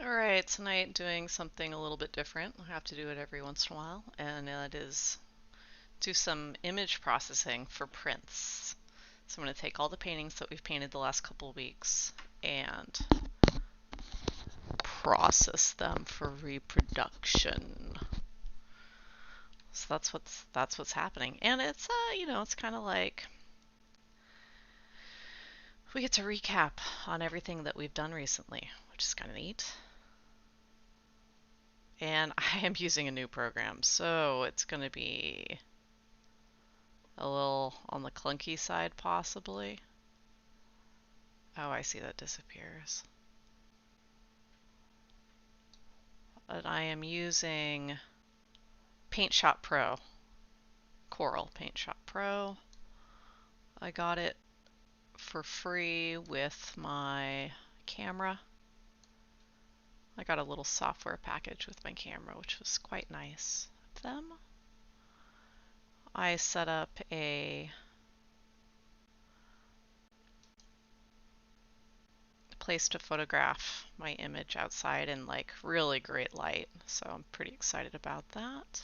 Alright, tonight doing something a little bit different. I have to do it every once in a while, and it is do some image processing for prints. So I'm going to take all the paintings that we've painted the last couple of weeks and process them for reproduction. So that's what's happening. And it's it's kind of like we get to recap on everything that we've done recently, which is kind of neat. And I am using a new program, so it's going to be a little on the clunky side, possibly. Oh, I see that disappears. But I am using Paint Shop Pro. Coral Paint Shop Pro. I got it for free with my camera. I got a little software package with my camera, which was quite nice of them. I set up a place to photograph my image outside in like really great light, so I'm pretty excited about that.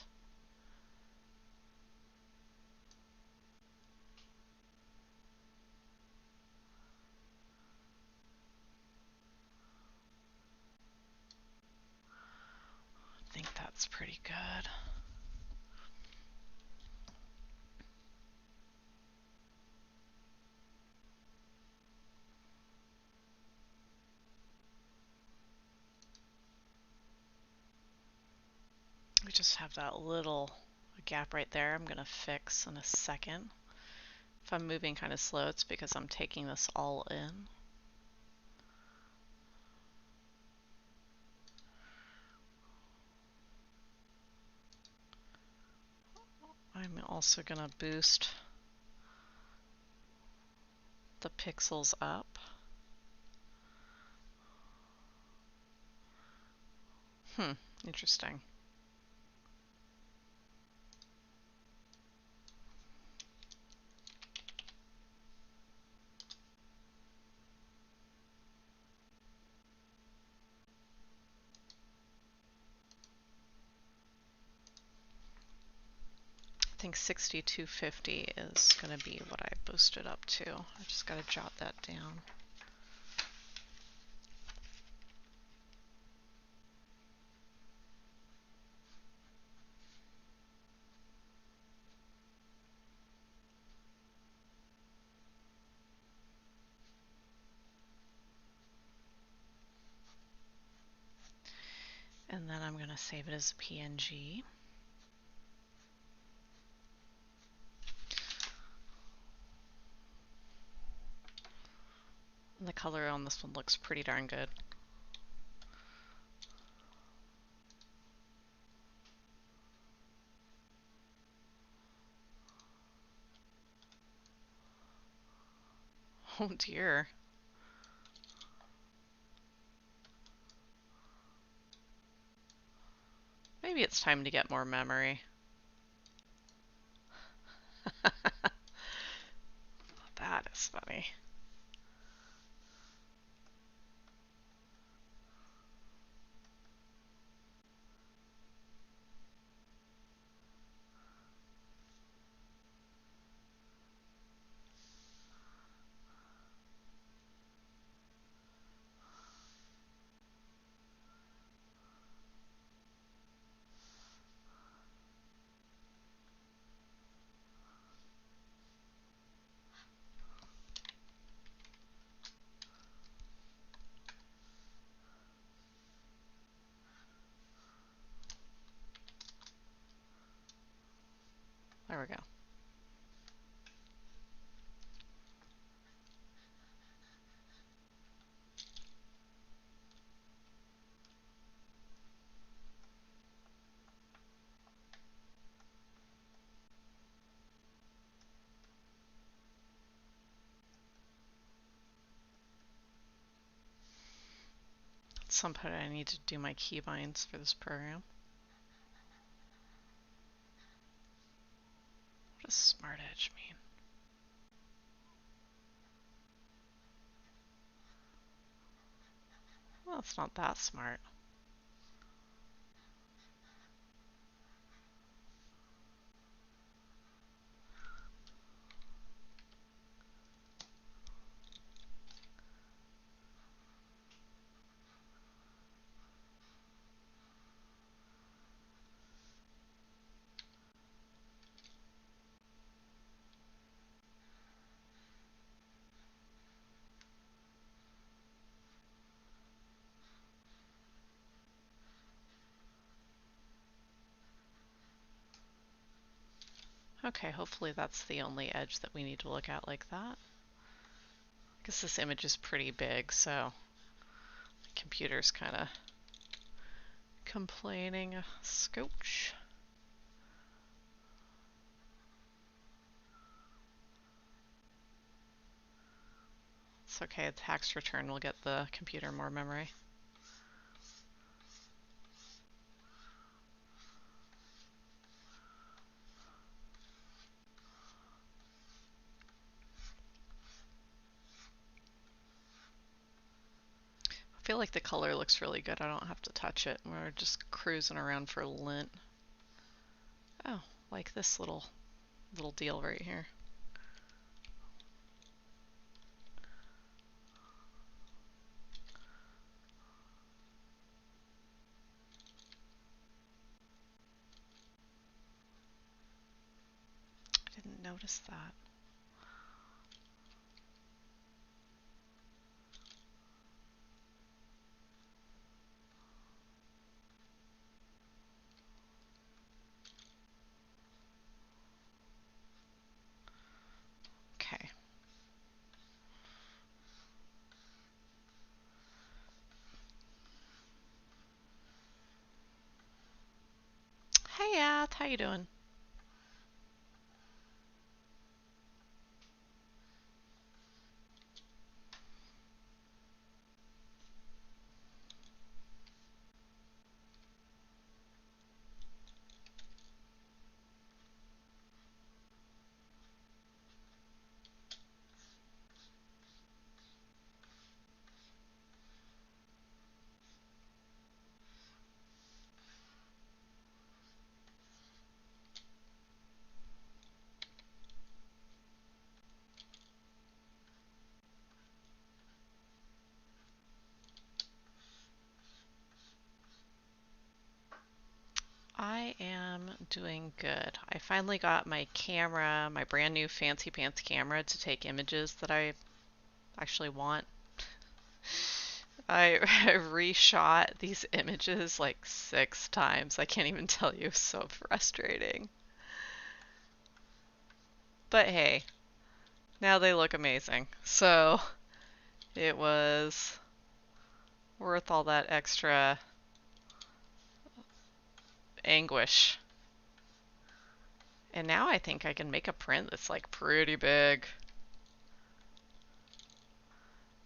I think that's pretty good. We just have that little gap right there I'm going to fix in a second. If I'm moving kind of slow, it's because I'm taking this all in. I'm also going to boost the pixels up. Interesting. I think 6250 is going to be what I boosted up to. I just got to jot that down. And then I'm going to save it as a PNG. And the color on this one looks pretty darn good. Oh dear. Maybe it's time to get more memory. That is funny. There we go. At some point I need to do my keybinds for this program. What does smart edge mean? Well, it's not that smart. Okay, hopefully that's the only edge that we need to look at like that. I guess this image is pretty big, so the computer's kind of complaining. Scooch. It's okay, tax return will get the computer more memory. I feel like the color looks really good. I don't have to touch it. We're just cruising around for lint. Oh, like this little deal right here. I didn't notice that. Okay. Hey, Ath, how you doing? I am doing good. I finally got my camera, my brand new fancy pants camera to take images that I actually want. I reshot these images like 6 times. I can't even tell you, so frustrating. But hey, now they look amazing. So it was worth all that extra anguish. And now I think I can make a print that's like pretty big.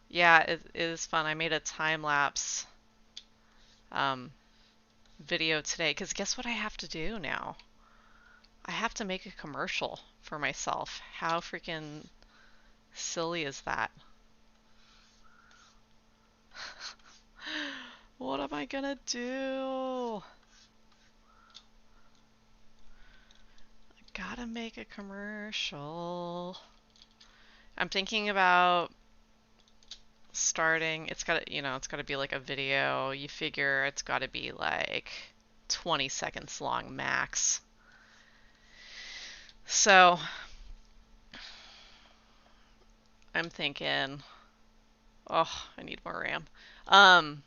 Yeah, it is fun. I made a time lapse um, video today because guess what I have to do now? I have to make a commercial for myself. How freaking silly is that? What am I gonna do? I gotta make a commercial. I'm thinking about starting, it's gotta, it's gotta be like a video. You figure it's gotta be like 20 seconds long max. So I'm thinking, oh, I need more RAM. Um,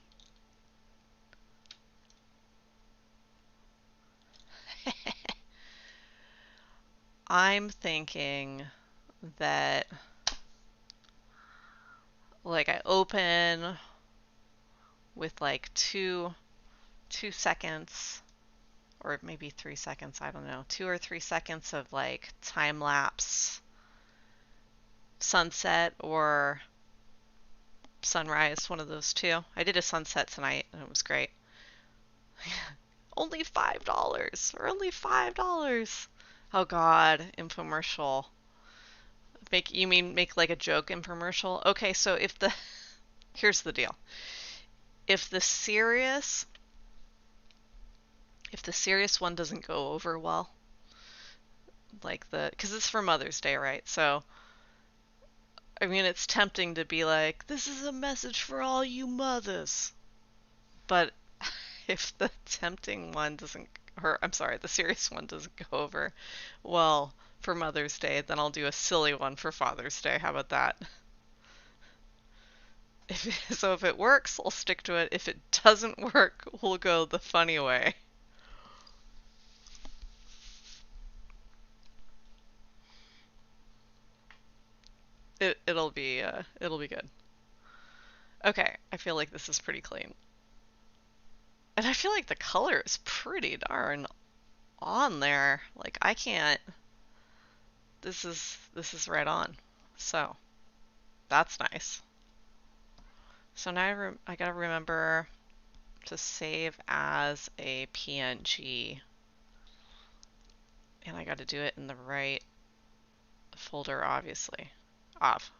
I'm thinking that like I open with like 2 seconds or maybe 3 seconds, I don't know, 2 or 3 seconds of like time lapse sunset or sunrise, one of those two. I did a sunset tonight and it was great. Only $5 or only $5. Oh God, infomercial. You mean make like a joke infomercial? Okay, so if the here's the deal. if the serious one doesn't go over well, like because it's for Mother's Day, right? So I mean, it's tempting to be like, this is a message for all you mothers. But if the tempting one doesn't, or I'm sorry, the serious one doesn't go over well for Mother's Day, then I'll do a silly one for Father's Day. How about that? So if it works, I'll stick to it. If it doesn't work, we'll go the funny way. It'll be good. Okay, I feel like this is pretty clean. And I feel like the color is pretty darn on there. Like I can't. This is right on. So that's nice. So now I gotta remember to save as a PNG, and I gotta do it in the right folder, obviously. Off.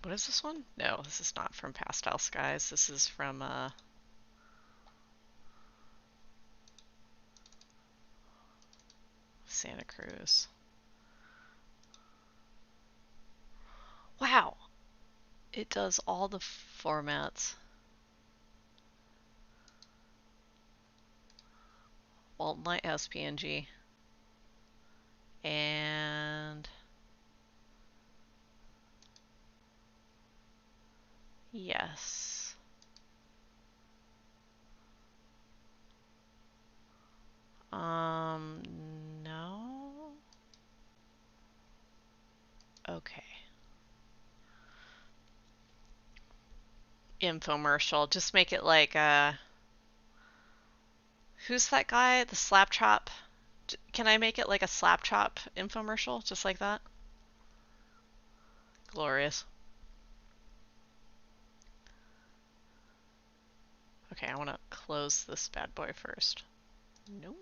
What is this one? No, this is not from Pastel Skies. This is from Santa Cruz. Wow, it does all the formats. Walton Lighthouse PNG. And yes. No. Okay. Infomercial. Just make it like who's that guy? The Slap Chop? Can I make it like a Slap Chop infomercial? Just like that? Glorious. Okay, I want to close this bad boy first. Nope.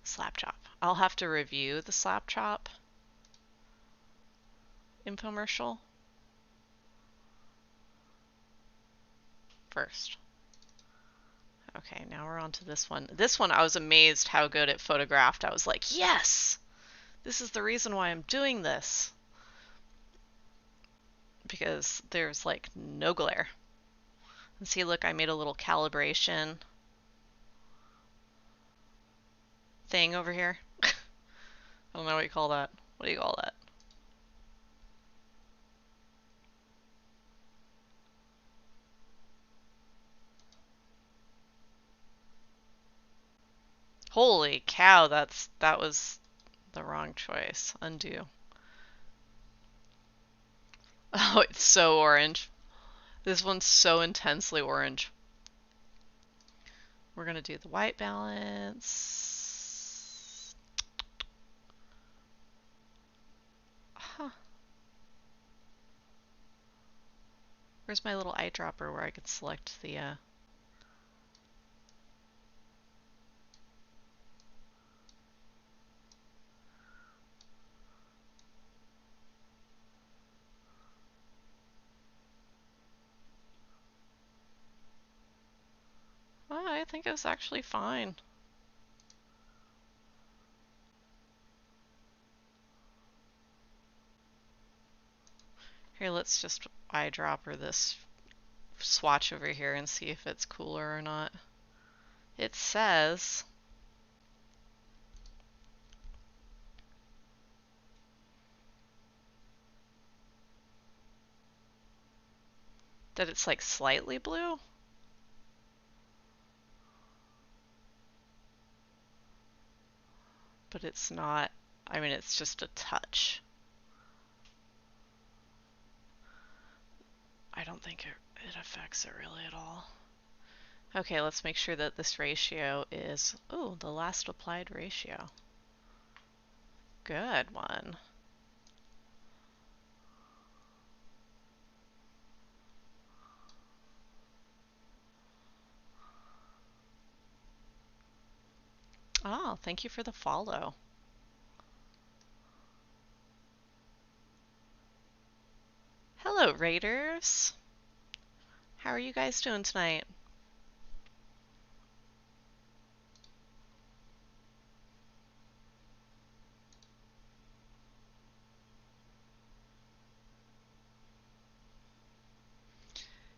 Slap Chop. I'll have to review the Slap Chop infomercial first. Okay, now we're on to this one. This one, I was amazed how good it photographed. I was like, yes! This is the reason why I'm doing this. Because there's like no glare. And see, look, I made a little calibration thing over here. I don't know what you call that. What do you call that? Holy cow, that was the wrong choice. Undo. Oh, it's so orange. This one's so intensely orange. We're gonna do the white balance. Huh. Where's my little eyedropper where I could select the Oh, I think it was actually fine. Here, let's just eyedropper this swatch over here and see if it's cooler or not. It says that it's like slightly blue. But it's not, I mean, it's just a touch. I don't think it affects it really at all. Okay, let's make sure that this ratio is, oh, the last applied ratio. Good one. Oh, thank you for the follow. Hello, Raiders. How are you guys doing tonight?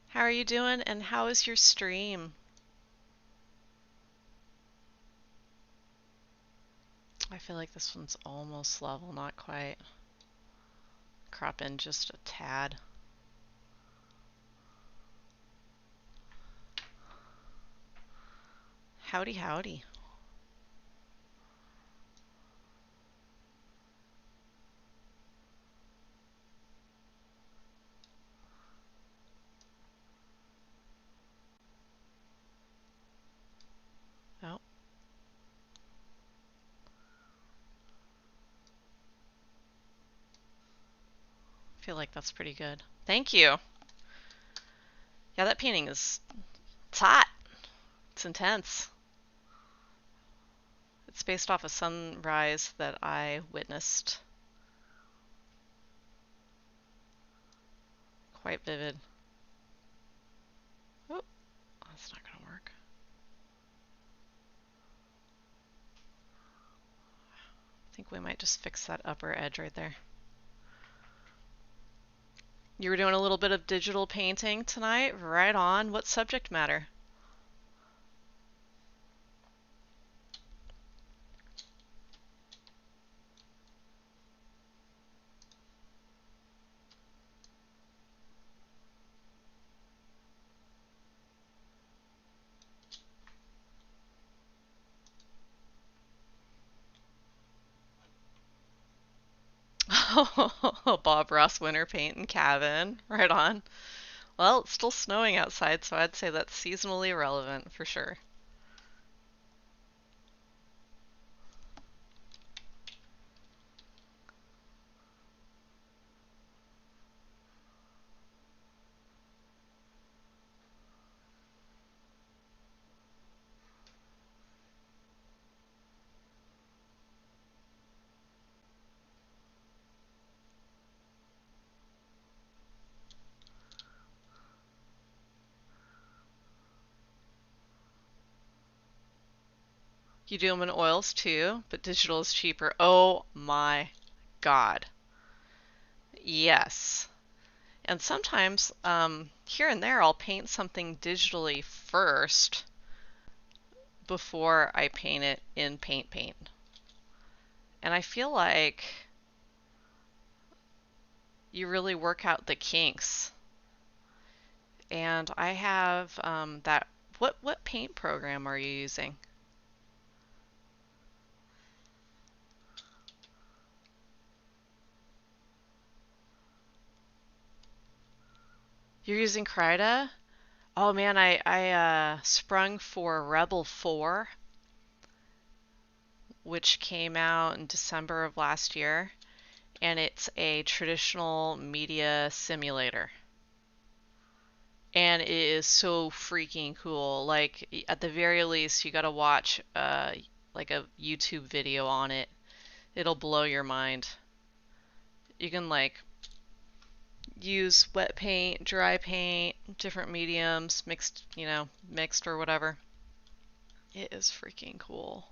How are you doing, and how is your stream? I feel like this one's almost level, not quite. Crop in just a tad. Howdy, howdy. Oh, I feel like that's pretty good. Thank you. Yeah, that painting is, it's hot. It's intense. It's based off a sunrise that I witnessed. Quite vivid. Oh, that's not gonna work. I think we might just fix that upper edge right there. You were doing a little bit of digital painting tonight? Right on. What subject matter? Oh, Bob Ross winter paint and cabin. Right on. Well, it's still snowing outside, so I'd say that's seasonally relevant for sure. You do them in oils too, but digital is cheaper. Oh my God. Yes. And sometimes, here and there, I'll paint something digitally first before I paint it in paint. And I feel like you really work out the kinks. And I have that. What paint program are you using? You're using Krita? Oh man, I sprung for Rebel 4, which came out in December of last year, and it's a traditional media simulator. And it is so freaking cool. Like at the very least, you gotta watch like a YouTube video on it. It'll blow your mind. You can like use wet paint, dry paint, different mediums, mixed or whatever. It is freaking cool.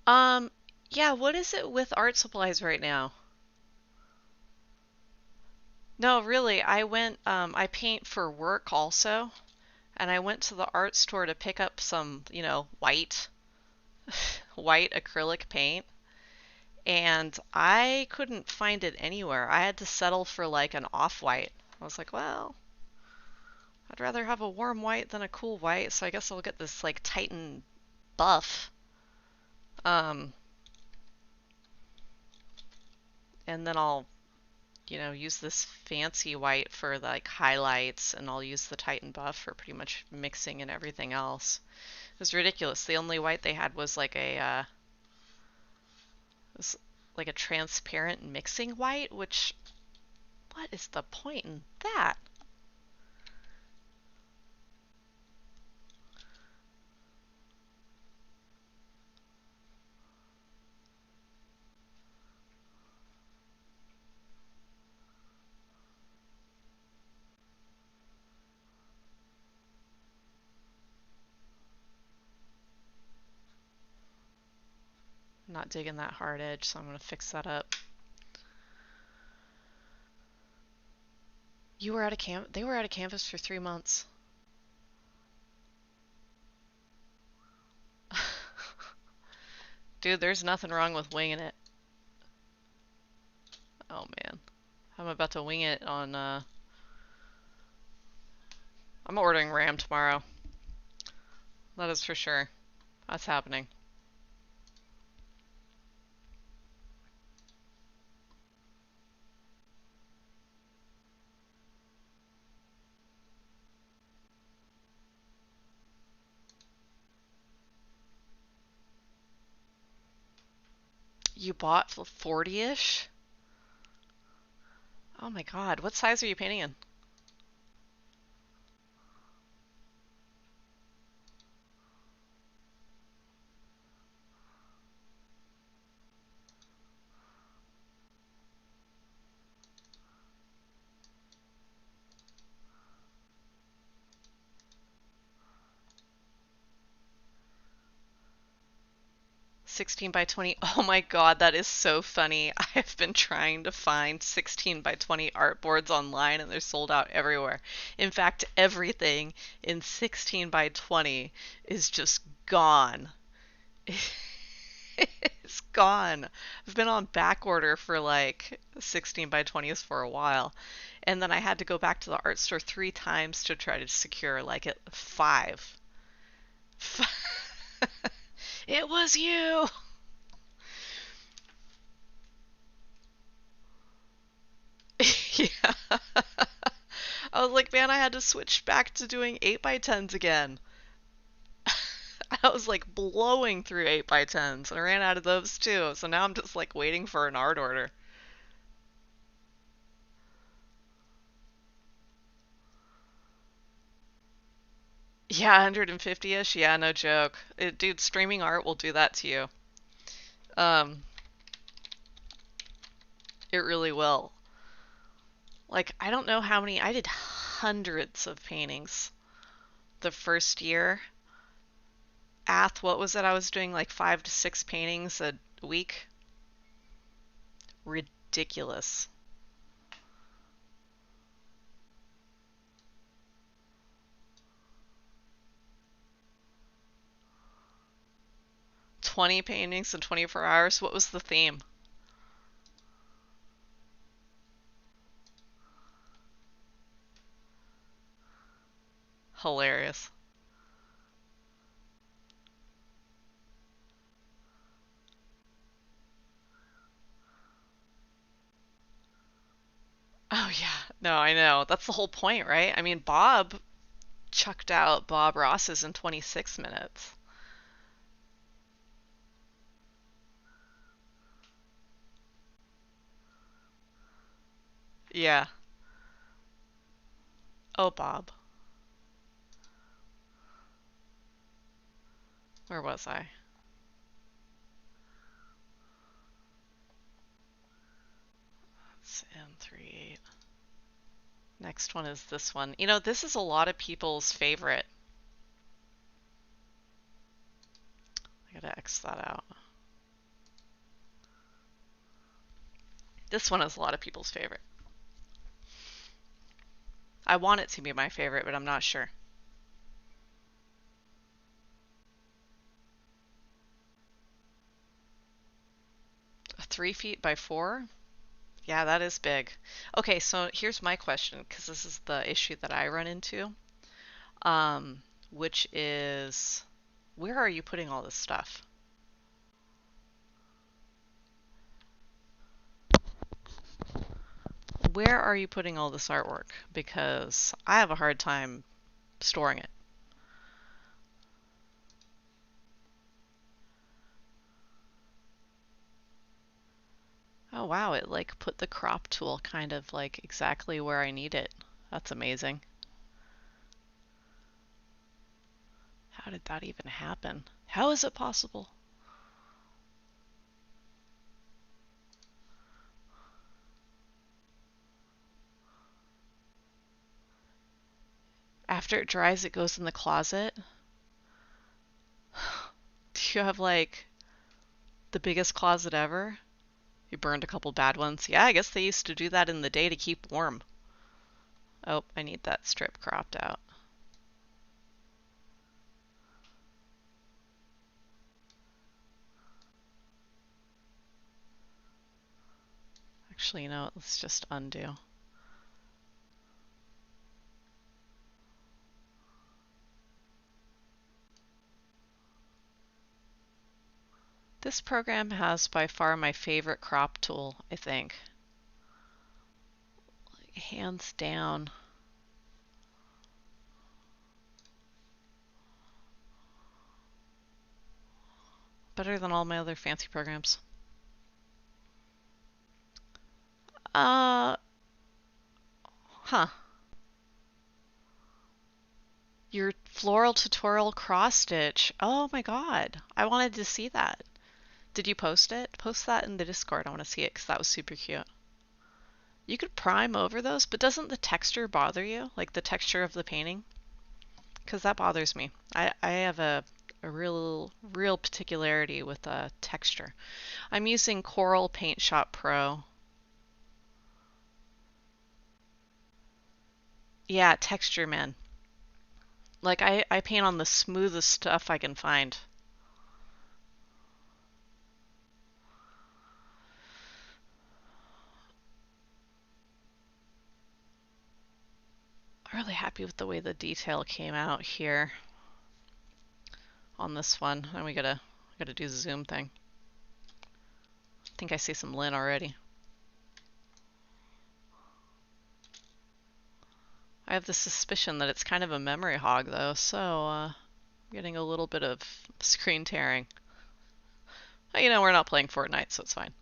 Um, yeah, what is it with art supplies right now? No, really, I paint for work also, and I went to the art store to pick up some, white acrylic paint, and I couldn't find it anywhere. I had to settle for like an off-white. I was like, well, I'd rather have a warm white than a cool white, so I guess I'll get this like Titan buff. Um, and then I'll, use this fancy white for like highlights, and I'll use the Titan buff for pretty much mixing and everything else. It was ridiculous. The only white they had was was like a transparent mixing white, which, what is the point in that? I'm not digging that hard edge, so I'm going to fix that up. You were out of They were out of canvas for 3 months. Dude, there's nothing wrong with winging it. Oh man. I'm about to wing it on, I'm ordering RAM tomorrow. That is for sure. That's happening. You bought 40-ish? Oh my god, what size are you painting in? (16 by 20). Oh my god, that is so funny. I have been trying to find 16 by 20 artboards online and they're sold out everywhere. In fact, everything in 16 by 20 is just gone. It's gone. I've been on back order for like 16 by 20s for a while. And then I had to go back to the art store 3 times to try to secure like it 5. It was you. Yeah. I was like, man, I had to switch back to doing 8 by 10s again. I was like blowing through 8 by 10s and I ran out of those too. So now I'm just like waiting for an art order. Yeah, 150-ish. Yeah, no joke. Dude, streaming art will do that to you. Um, it really will. Like, I don't know how many, I did hundreds of paintings the first year. What was it? I was doing like 5 to 6 paintings a week. Ridiculous. 20 paintings in 24 hours. What was the theme? Hilarious. Oh yeah. No, I know. That's the whole point, right? I mean, Bob chucked out Bob Ross's in 26 minutes. Yeah. Oh, Bob. Where was I? It's N38. Next one is this one. This is a lot of people's favorite. I gotta X that out. This one is a lot of people's favorite. I want it to be my favorite, but I'm not sure. 3 feet by 4? Yeah, that is big. Okay, so here's my question, because this is the issue that I run into, um, which is, where are you putting all this stuff? Where are you putting all this artwork? Because I have a hard time storing it. Oh wow, it like put the crop tool kind of like exactly where I need it. That's amazing. How did that even happen? How is it possible? After it dries, it goes in the closet. Do you have like the biggest closet ever? You burned a couple bad ones. Yeah, I guess they used to do that in the day to keep warm. Oh, I need that strip cropped out. Actually, you know what? Let's just undo. This program has by far my favorite crop tool, I think. Like, hands down. Better than all my other fancy programs. Uh, huh. Your floral tutorial cross stitch. Oh my God. I wanted to see that. Did you post it? Post that in the Discord. I want to see it because that was super cute. You could prime over those, but doesn't the texture bother you? Like the texture of the painting? Because that bothers me. I have a real particularity with texture. I'm using Coral Paint Shop Pro. Yeah, texture, man. Like I paint on the smoothest stuff I can find. I'm really happy with the way the detail came out here on this one. And we gotta do the zoom thing. I think I see some lin already. I have the suspicion that it's kind of a memory hog though, so I'm getting a little bit of screen tearing. You know, we're not playing Fortnite, so it's fine.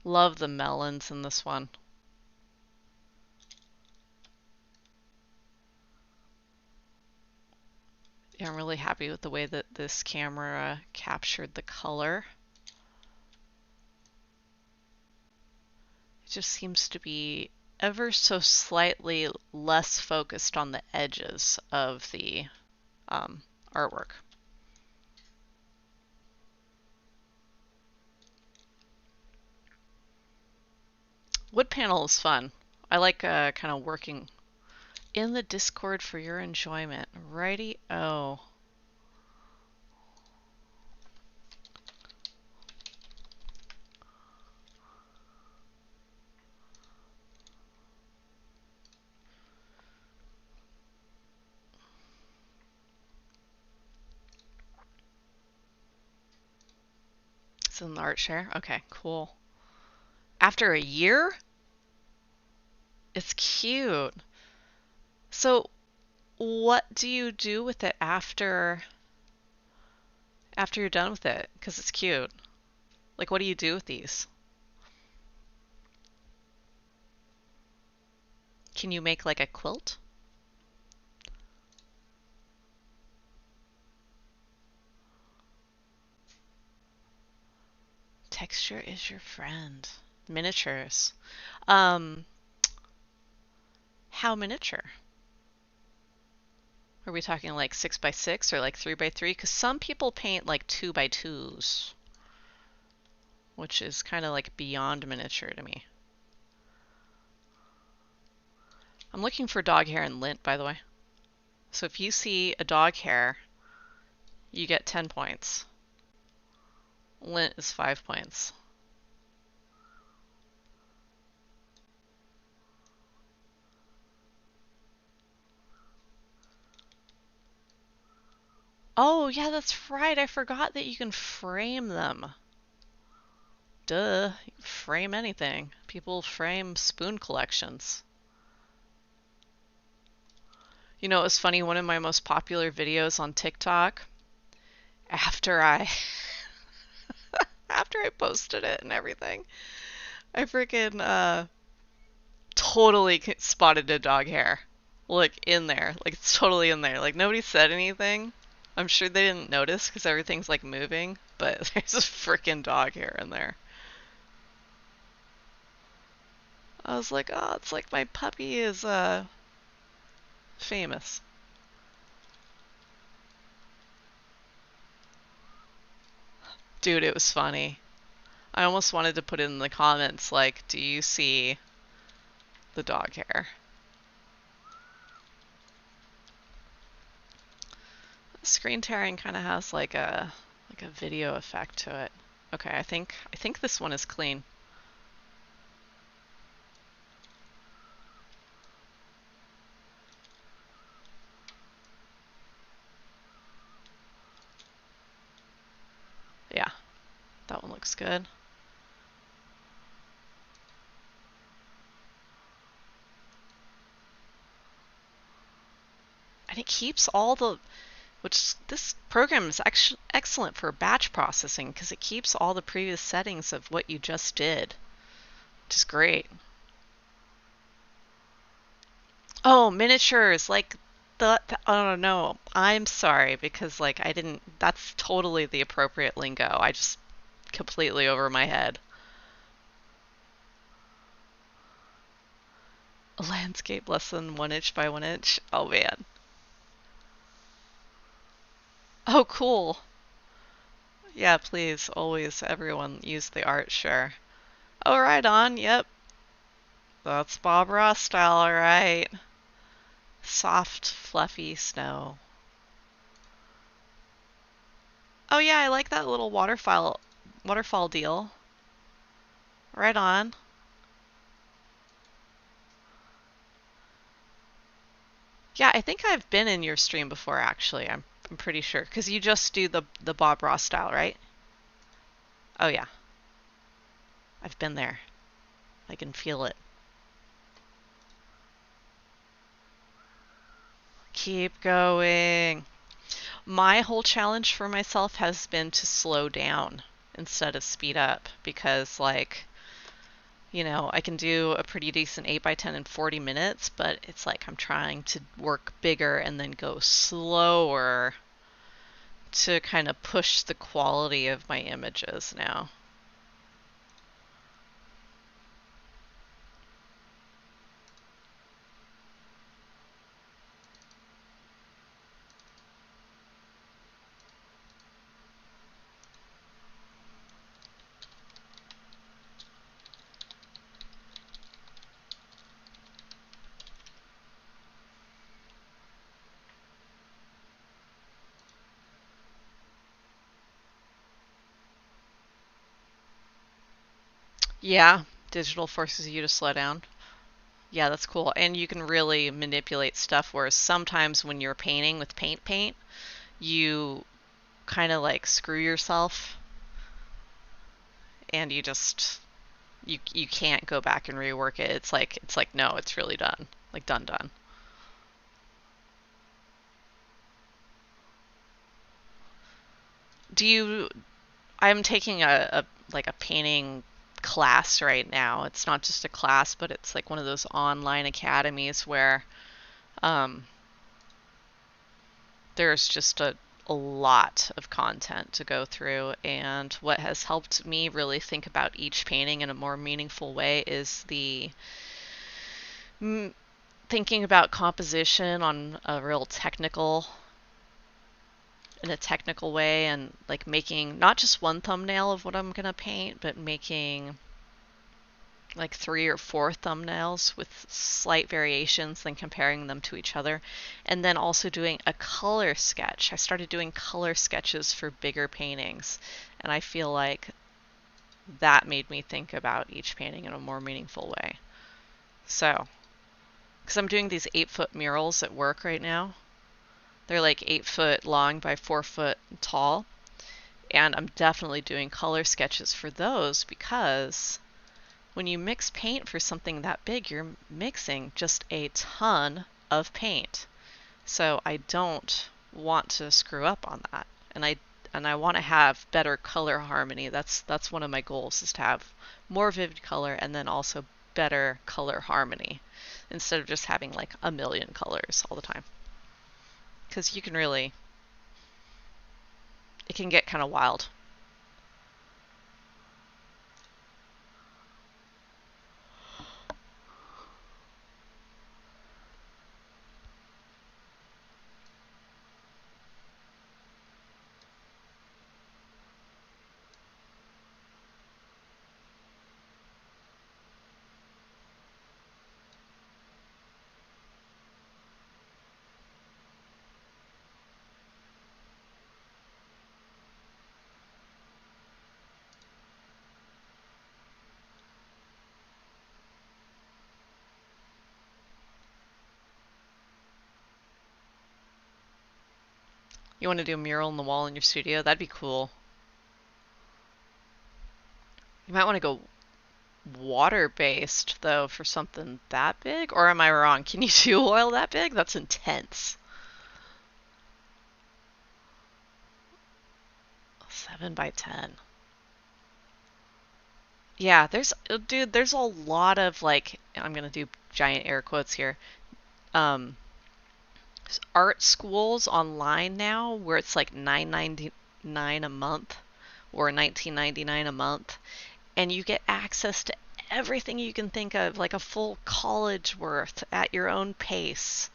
Love the melons in this one. Yeah, I'm really happy with the way that this camera captured the color. It just seems to be ever so slightly less focused on the edges of the artwork. Wood panel is fun. I like kind of working in the Discord for your enjoyment. Righty-o. It's in the art share. Okay, cool. After a year? It's cute. So, what do you do with it after you're done with it? Because it's cute. Like, what do you do with these? Can you make like a quilt? Texture is your friend. Miniatures. Um, how miniature? Are we talking like 6x6 or like 3x3? Because some people paint like 2x2s, which is kind of like beyond miniature to me. I'm looking for dog hair and lint, by the way. So if you see a dog hair, you get 10 points. Lint is 5 points. Oh, yeah, that's right. I forgot that you can frame them. Duh, you can frame anything. People frame spoon collections. You know, it was funny, one of my most popular videos on TikTok, after I after I posted it and everything, I freaking totally spotted a dog hair. Like in there. Like it's totally in there. Like nobody said anything. I'm sure they didn't notice because everything's like moving, but there's a freaking dog hair in there. I was like, oh, it's like my puppy is famous. Dude, it was funny. I almost wanted to put it in the comments like, do you see the dog hair? Screen tearing kind of has like a video effect to it. Okay, I think this one is clean. Yeah, that one looks good. And it keeps all the, which this program is actually excellent for batch processing because it keeps all the previous settings of what you just did, which is great. Oh, miniatures, like I don't know. I'm sorry because like I didn't, that's totally the appropriate lingo. I just completely over my head. A landscape less than 1 inch by 1 inch. Oh man. Oh, cool. Yeah, please, always, everyone use the art, sure. Oh, right on, yep. That's Bob Ross style, alright. Soft, fluffy snow. Oh yeah, I like that little waterfall deal. Right on. Yeah, I think I've been in your stream before actually. I'm pretty sure because you just do the Bob Ross style, right? Oh yeah. I've been there. I can feel it. Keep going. My whole challenge for myself has been to slow down instead of speed up because like, you know, I can do a pretty decent 8 by 10 in 40 minutes, but it's like I'm trying to work bigger and then go slower to kind of push the quality of my images now. Yeah, digital forces you to slow down. Yeah, that's cool. And you can really manipulate stuff, whereas sometimes when you're painting with paint, you kind of like screw yourself and you can't go back and rework it. It's like no, it's really done. Like done. Do you I'm taking a like a painting class right now. It's not just a class, but it's like one of those online academies where um there's just a lot of content to go through. And what has helped me really think about each painting in a more meaningful way is the thinking about composition on a real technical in a technical way and like making not just one thumbnail of what I'm gonna paint, but making like 3 or 4 thumbnails with slight variations, then comparing them to each other, and then also doing a color sketch. I started doing color sketches for bigger paintings, and I feel like that made me think about each painting in a more meaningful way. So, because I'm doing these 8-foot murals at work right now. They're like 8 foot long by 4 foot tall, and I'm definitely doing color sketches for those because when you mix paint for something that big, you're mixing just a ton of paint. So I don't want to screw up on that. And I want to have better color harmony. That's one of my goals, is to have more vivid color and then also better color harmony instead of just having like a million colors all the time. Because you can really, it can get kind of wild. You want to do a mural on the wall in your studio? That'd be cool. You might want to go water-based, though, for something that big? Or am I wrong? Can you do oil that big? That's intense. 7 by 10. Yeah, dude, there's a lot of, like, I'm gonna do giant air quotes here, um, art schools online now where it's like $9.99 a month or $19.99 a month, and you get access to everything you can think of, like a full college worth at your own pace.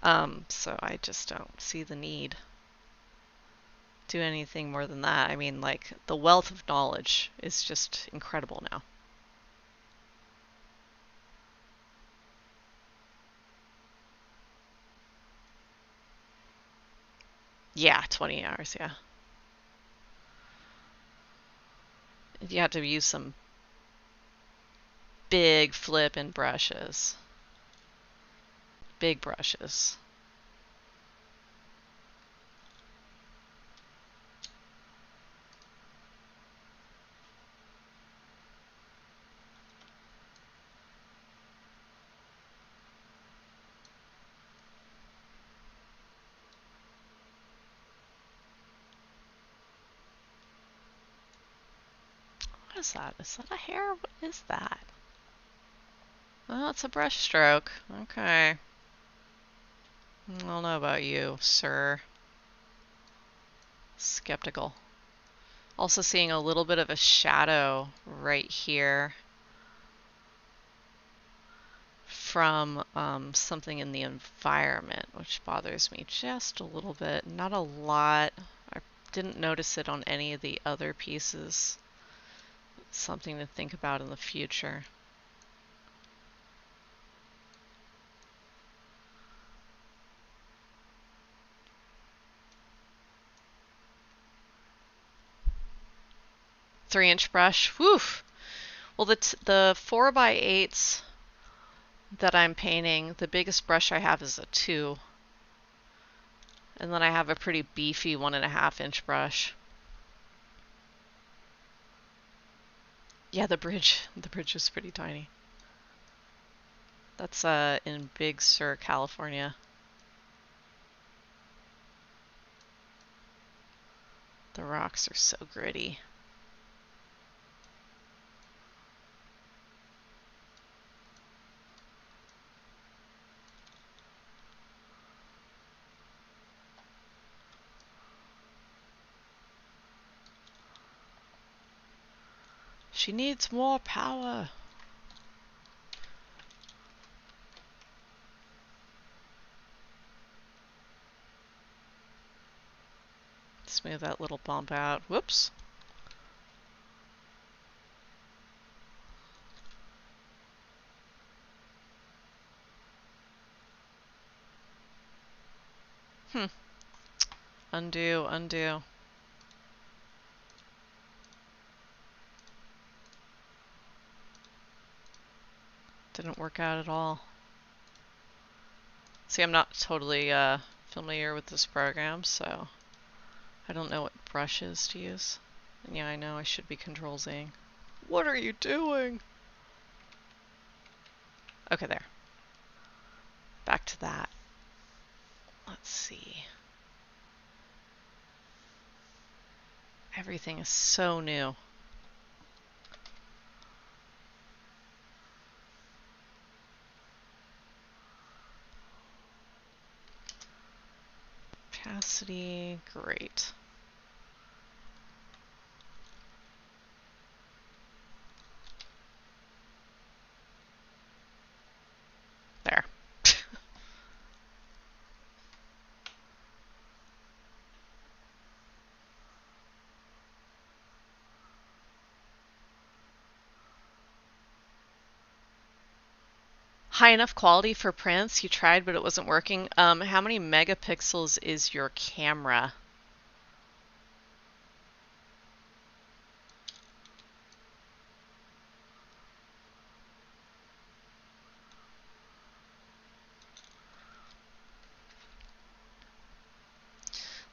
So I just don't see the need to do anything more than that. I mean, like, the wealth of knowledge is just incredible now. Yeah, 20 hours, yeah. You have to use some big flippin' brushes. Big brushes. What is that? Is that a hair? What is that? Oh, it's a brush stroke. Okay. I don't know about you, sir. Skeptical. Also seeing a little bit of a shadow right here from something in the environment, which bothers me just a little bit. Not a lot. I didn't notice it on any of the other pieces. Something to think about in the future. Three-inch brush. Whew. Well, the 4x8s that I'm painting, the biggest brush I have is a 2. And then I have a pretty beefy 1.5-inch brush. Yeah, the bridge is pretty tiny. That's in Big Sur, California. The rocks are so gritty. She needs more power. Smooth that little bump out. Whoops. Hmm. Undo, undo. Didn't work out at all. See, I'm not totally familiar with this program, so I don't know what brushes to use. And yeah, I know I should be Control-Z. What are you doing? Okay, there. Back to that. Let's see. Everything is so new. Opacity, great. There. High enough quality for prints? You tried, but it wasn't working. How many megapixels is your camera?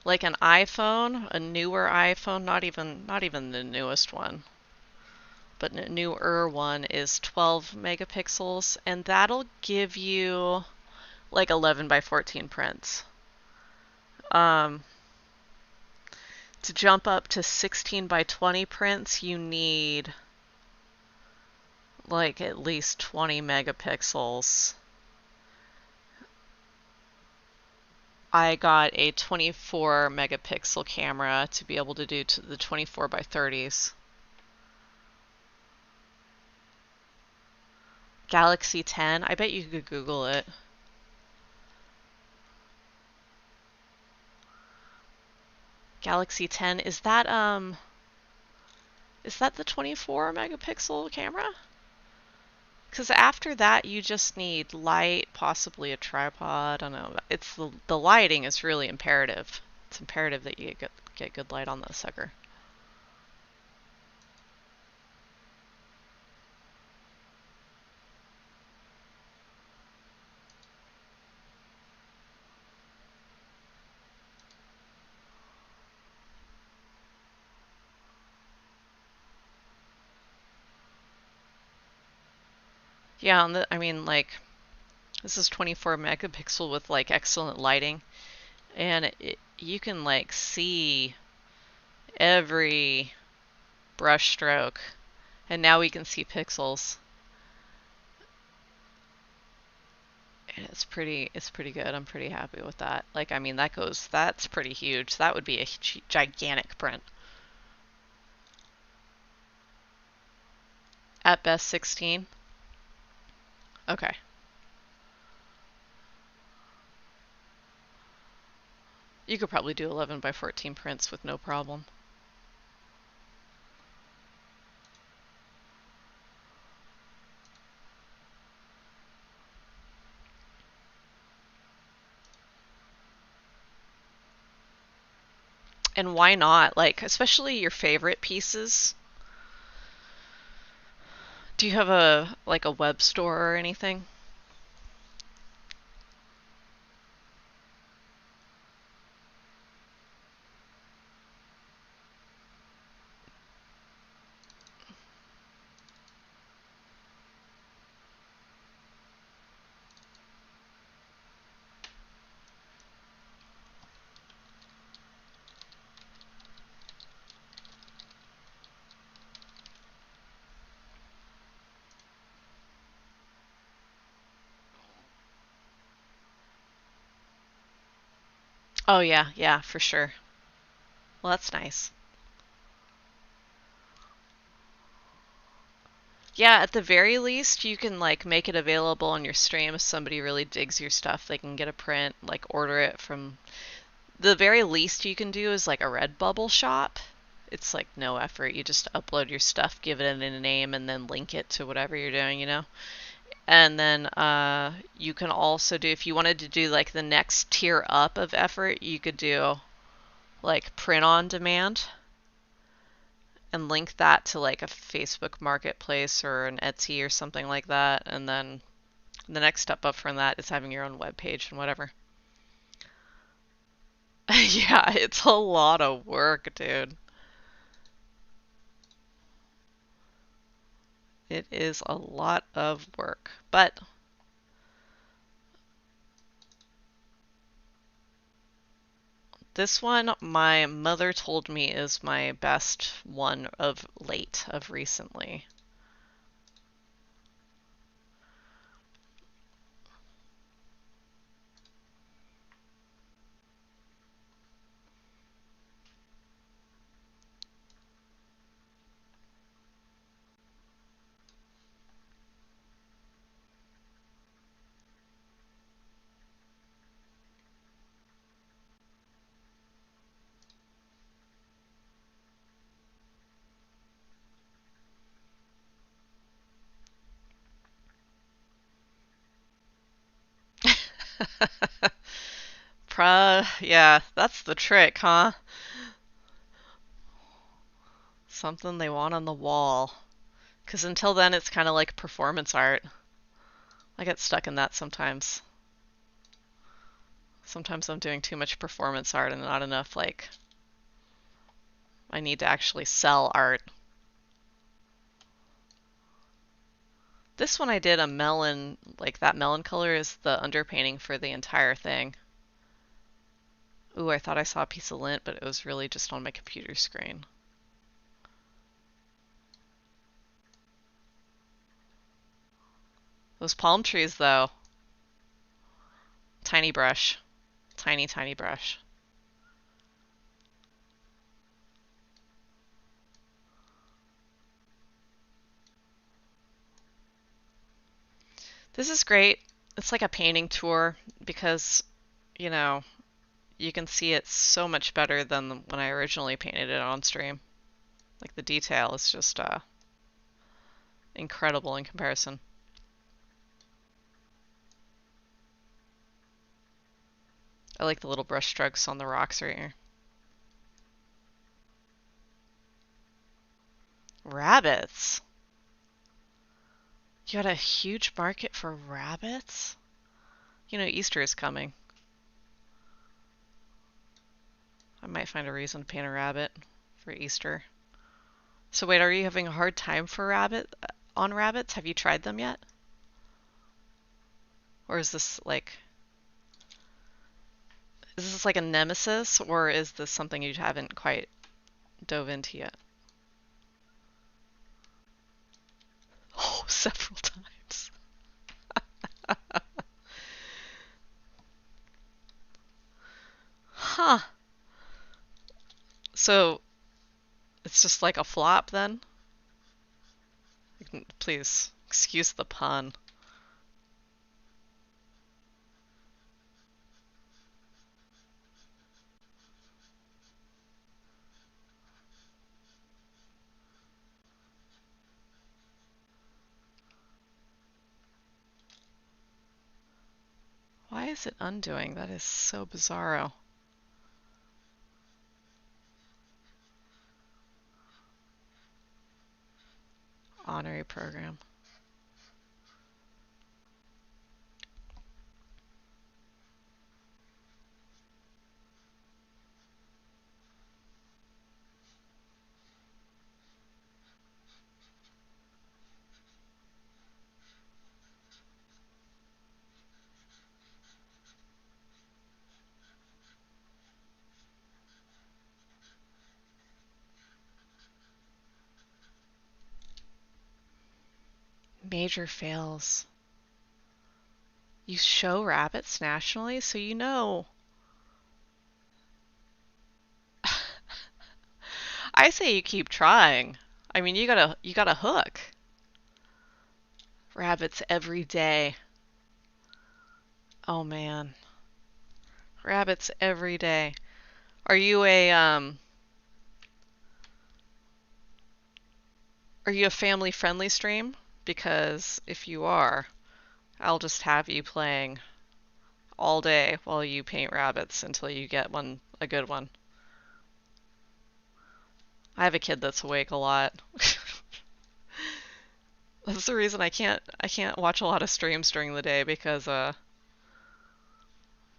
Like an iPhone, a newer iPhone, not even the newest one, but a newer one is 12 megapixels, and that'll give you like 11 by 14 prints. To jump up to 16 by 20 prints, you need like at least 20 megapixels. I got a 24 megapixel camera to be able to do to the 24 by 30s. Galaxy 10, I bet you could Google it. Galaxy 10, is that the 24 megapixel camera? Because after that you just need light, possibly a tripod, I don't know. It's the lighting is really imperative. It's imperative that you get good light on the sucker. Yeah, I mean, like, this is 24 megapixel with like excellent lighting, and you can like see every brush stroke, and now we can see pixels, and it's pretty good. I'm pretty happy with that. Like, I mean, that's pretty huge. That would be a gigantic print. At best 16. Okay. You could probably do 11 by 14 prints with no problem. And why not? Like, especially your favorite pieces. Do you have a web store or anything? Oh yeah, yeah, for sure. Well, that's nice. Yeah, at the very least, you can like make it available on your stream if somebody really digs your stuff. They can get a print, like order it from. The very least you can do is like a Redbubble shop. It's like no effort. You just upload your stuff, give it a name, and then link it to whatever you're doing, you know? And then you can also do, if you wanted to do like the next tier up of effort, you could do like print on demand and link that to like a Facebook marketplace or an Etsy or something like that. And then the next step up from that is having your own web page and whatever. Yeah, it's a lot of work, dude. It is a lot of work. But this one, my mother told me is my best one of late, of recently. Yeah, that's the trick, huh? Something they want on the wall. Because until then, it's kind of like performance art. I get stuck in that sometimes. Sometimes I'm doing too much performance art and not enough, like, I need to actually sell art. This one I did a melon, like that melon color is the underpainting for the entire thing. Ooh, I thought I saw a piece of lint, but it was really just on my computer screen. Those palm trees, though. Tiny brush. Tiny, tiny brush. This is great. It's like a painting tour because, you know, you can see it so much better than when I originally painted it on stream. Like the detail is just incredible in comparison. I like the little brush strokes on the rocks right here. Rabbits. You got a huge market for rabbits? You know, Easter is coming. I might find a reason to paint a rabbit for Easter. So wait, are you having a hard time for rabbits? Have you tried them yet? Or is this like a nemesis, or is this something you haven't quite dove into yet? Oh, several times. Huh. So it's just like a flop then? Please, excuse the pun. Why is it undoing? That is so bizarro. Honorary program. Major fails. You show rabbits nationally, so you know. I say you keep trying. I mean, you got a hook. Rabbits every day. Oh man. Rabbits every day. Are you a are you a family friendly stream? Because if you are, I'll just have you playing all day while you paint rabbits until you get one, a good one. I have a kid that's awake a lot. That's the reason I can't watch a lot of streams during the day because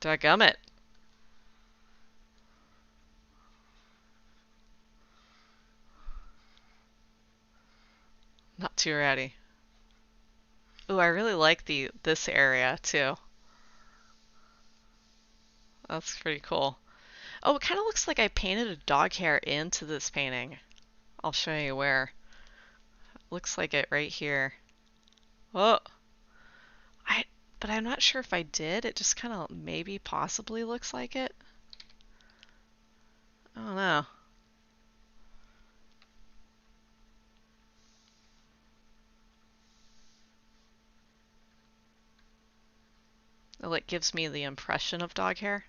dadgummit. Not too ready. Ooh, I really like this area too. That's pretty cool. Oh, it kind of looks like I painted a dog hair into this painting. I'll show you where. Looks like it right here. Oh, I but I'm not sure if I did. It just kind of maybe possibly looks like it. I don't know. It like gives me the impression of dog hair.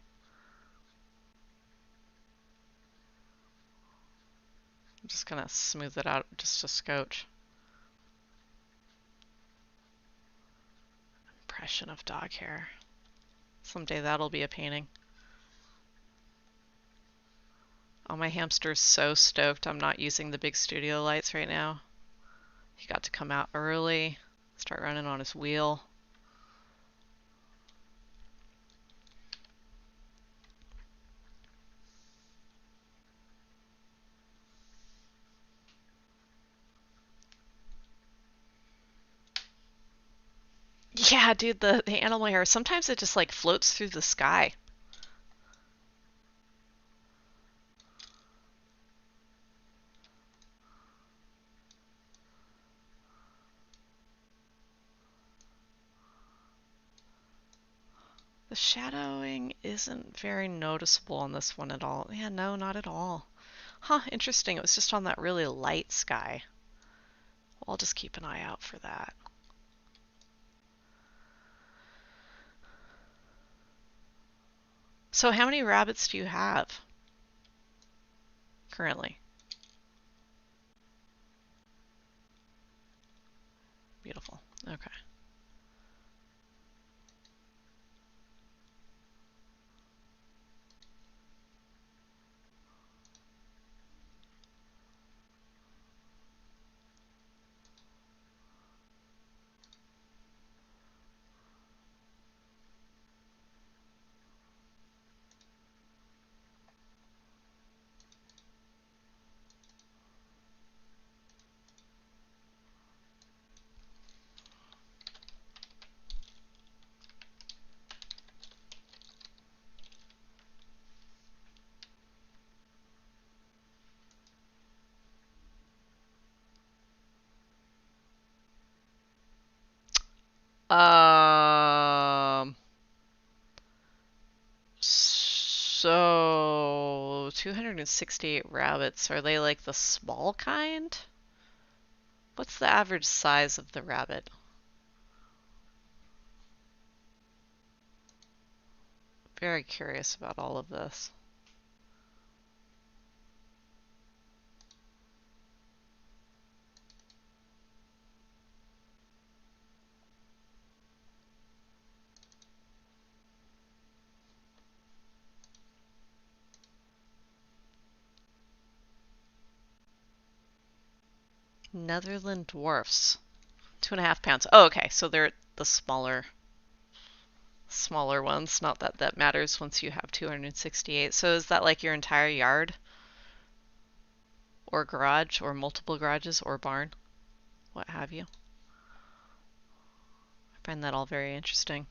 I'm just gonna smooth it out just a scotch. Impression of dog hair. Someday that'll be a painting. Oh, my hamster's so stoked I'm not using the big studio lights right now. He got to come out early, start running on his wheel. Yeah, dude, the animal hair, sometimes it just like floats through the sky. The shadowing isn't very noticeable on this one at all. Yeah, no, not at all. Huh, interesting. It was just on that really light sky. Well, I'll just keep an eye out for that. So how many rabbits do you have currently? Beautiful. Okay. Um, so 268 rabbits. Are they like the small kind? What's the average size of the rabbit? Very curious about all of this. Netherland dwarfs. 2.5 pounds. Oh, okay. So they're the smaller ones. Not that that matters once you have 268. So is that like your entire yard? Or garage? Or multiple garages? Or barn? What have you? I find that all very interesting.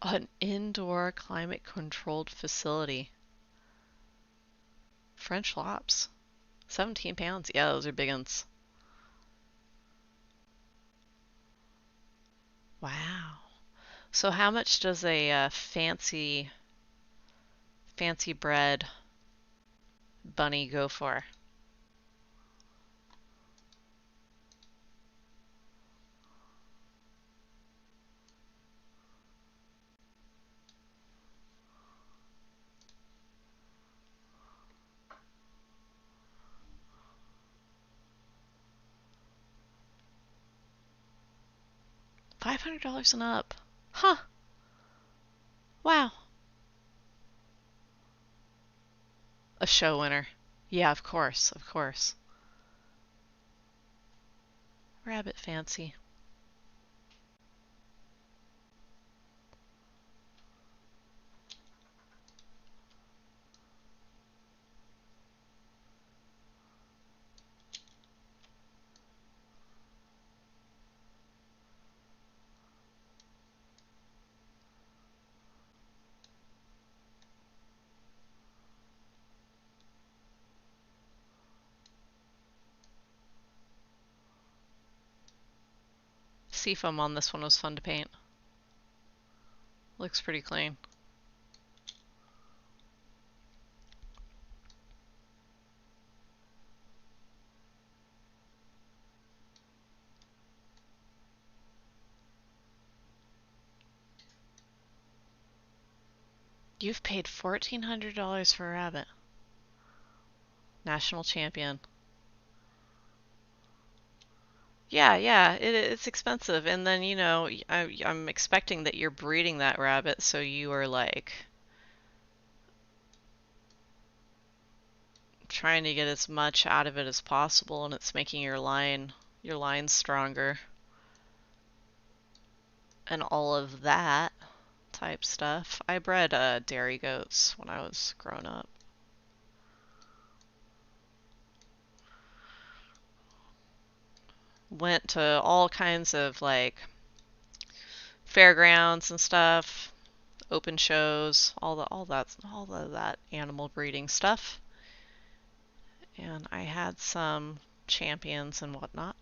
An indoor climate controlled facility. French lops. 17 pounds. Yeah, those are big ones. Wow. So how much does a fancy bred bunny go for? $500 and up. Huh. Wow. A show winner. Yeah, of course, of course. Rabbit fancy. Seafoam on this one was fun to paint. Looks pretty clean. You've paid $1,400 for a rabbit. National champion. Yeah, it's expensive. And then, you know, I'm expecting that you're breeding that rabbit, so you are like trying to get as much out of it as possible, and it's making your line stronger. And all of that type stuff. I bred dairy goats when I was growing up. Went to all kinds of like fairgrounds and stuff, open shows, all of that animal breeding stuff. And I had some champions and whatnot.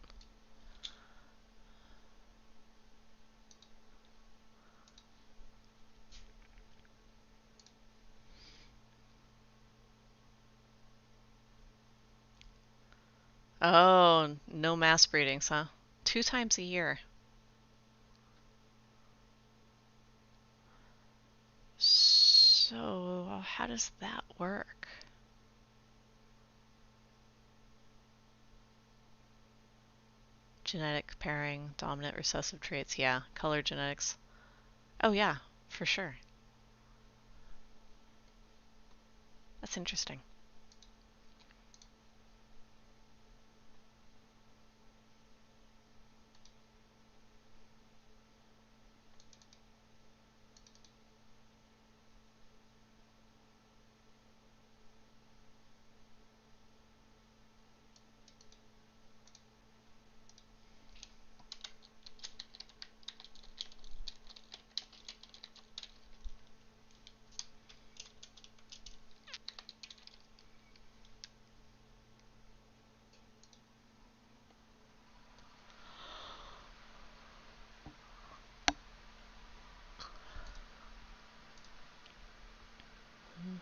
Oh, no mass breedings, huh? 2 times a year. So, how does that work? Genetic pairing, dominant recessive traits, yeah. Color genetics. Oh, yeah, for sure. That's interesting.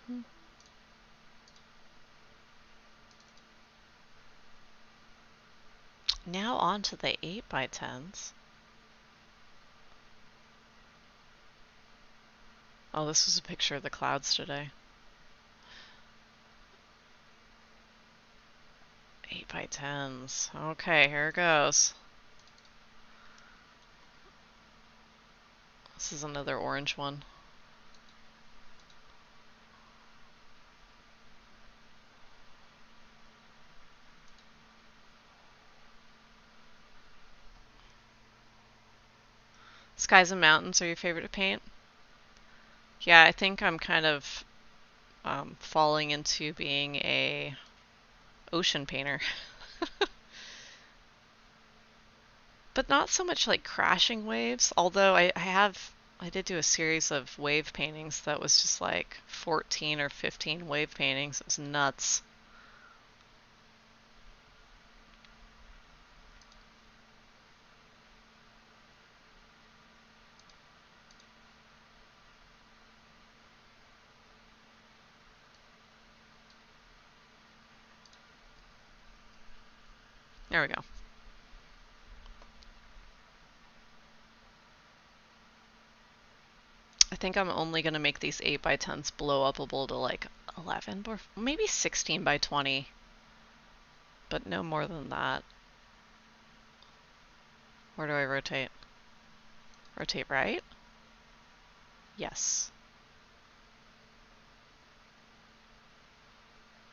Mm-hmm. Now on to the 8x10s. Oh, this was a picture of the clouds today. 8x10s. Okay, here it goes. This is another orange one. Skies and mountains are your favorite to paint? Yeah, I think I'm kind of falling into being a ocean painter. But not so much like crashing waves, although I did do a series of wave paintings that was just like 14 or 15 wave paintings. It was nuts. There we go. I think I'm only going to make these 8x10s blow upable to like 11 or maybe 16 by 20, but no more than that. Where do I rotate? Rotate right. Yes.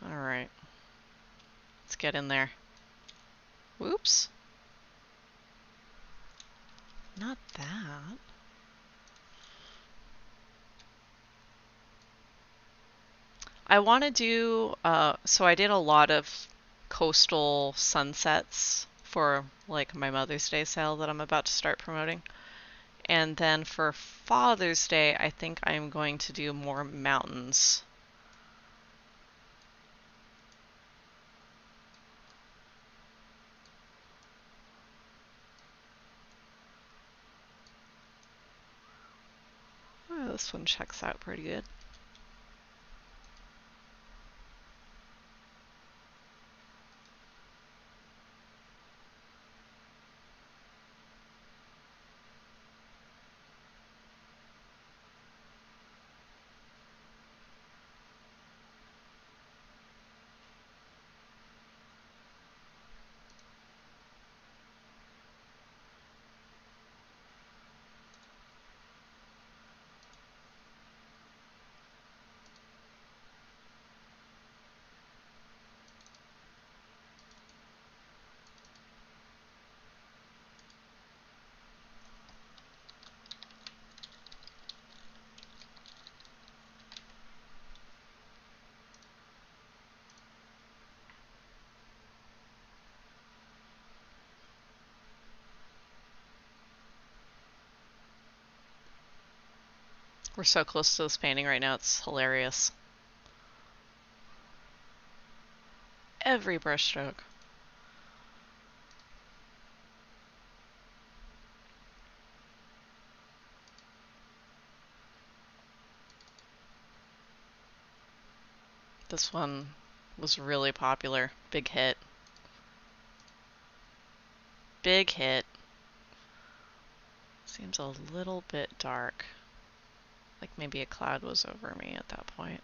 All right. Let's get in there. Whoops. Not that. I want to do, so I did a lot of coastal sunsets for like my Mother's Day sale that I'm about to start promoting. And then for Father's Day, I think I'm going to do more mountains. Oh, this one checks out pretty good. We're so close to this painting right now, it's hilarious. Every brushstroke. This one was really popular. Big hit. Big hit. Seems a little bit dark. Like maybe a cloud was over me at that point.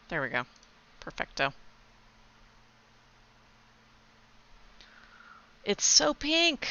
There we go. Perfecto. It's so pink!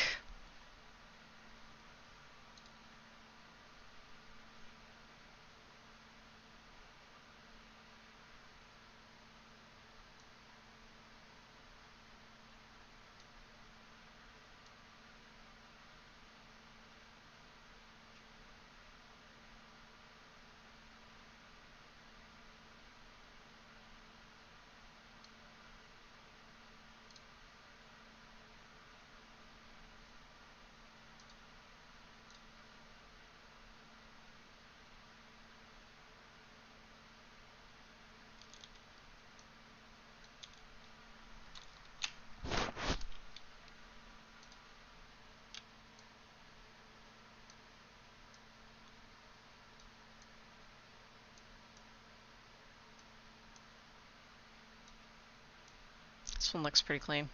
This one looks pretty clean.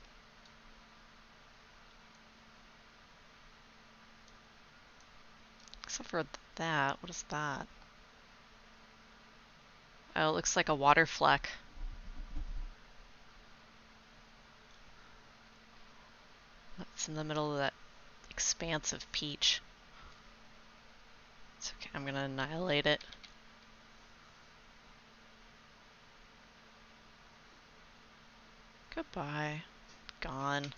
Except for that. What is that? Oh, it looks like a water fleck. It's in the middle of that expanse of peach. It's okay, I'm gonna annihilate it. Goodbye. Gone.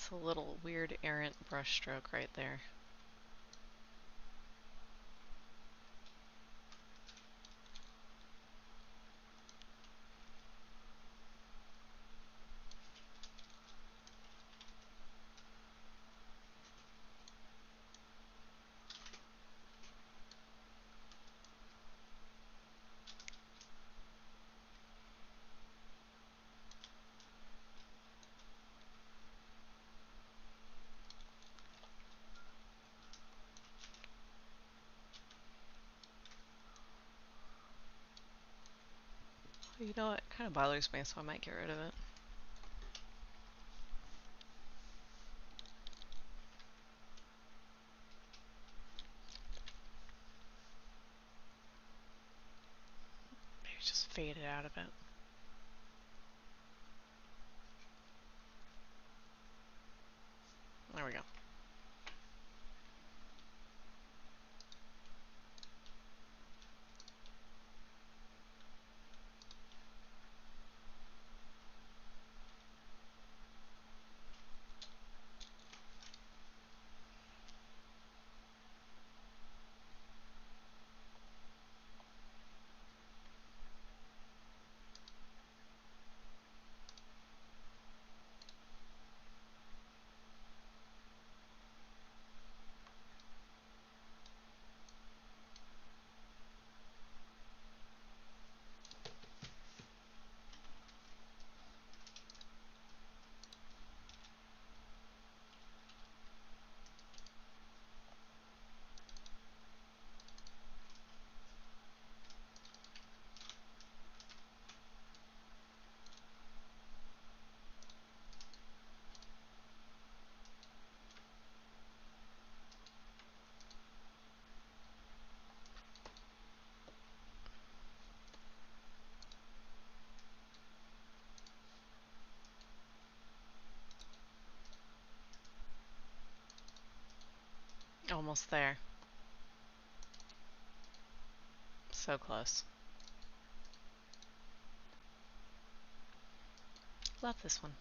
It's a little weird errant brush stroke right there. You know what? It kind of bothers me, so I might get rid of it. Maybe just fade it out of it. There we go. Almost there. So close. Love this one.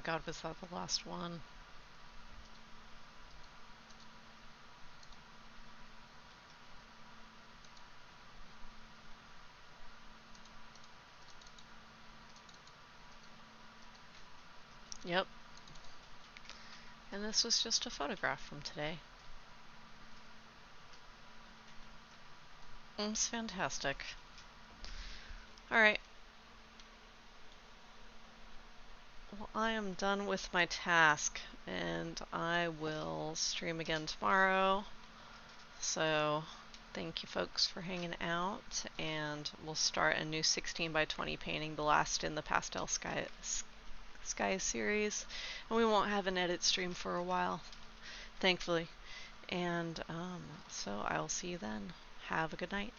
God, was that the last one? Yep. And this was just a photograph from today. It's fantastic. Alright. Well, I am done with my task, and I will stream again tomorrow. So, thank you folks for hanging out, and we'll start a new 16 by 20 painting, the last in the Pastel Sky series. And we won't have an edit stream for a while, thankfully. And so I'll see you then. Have a good night.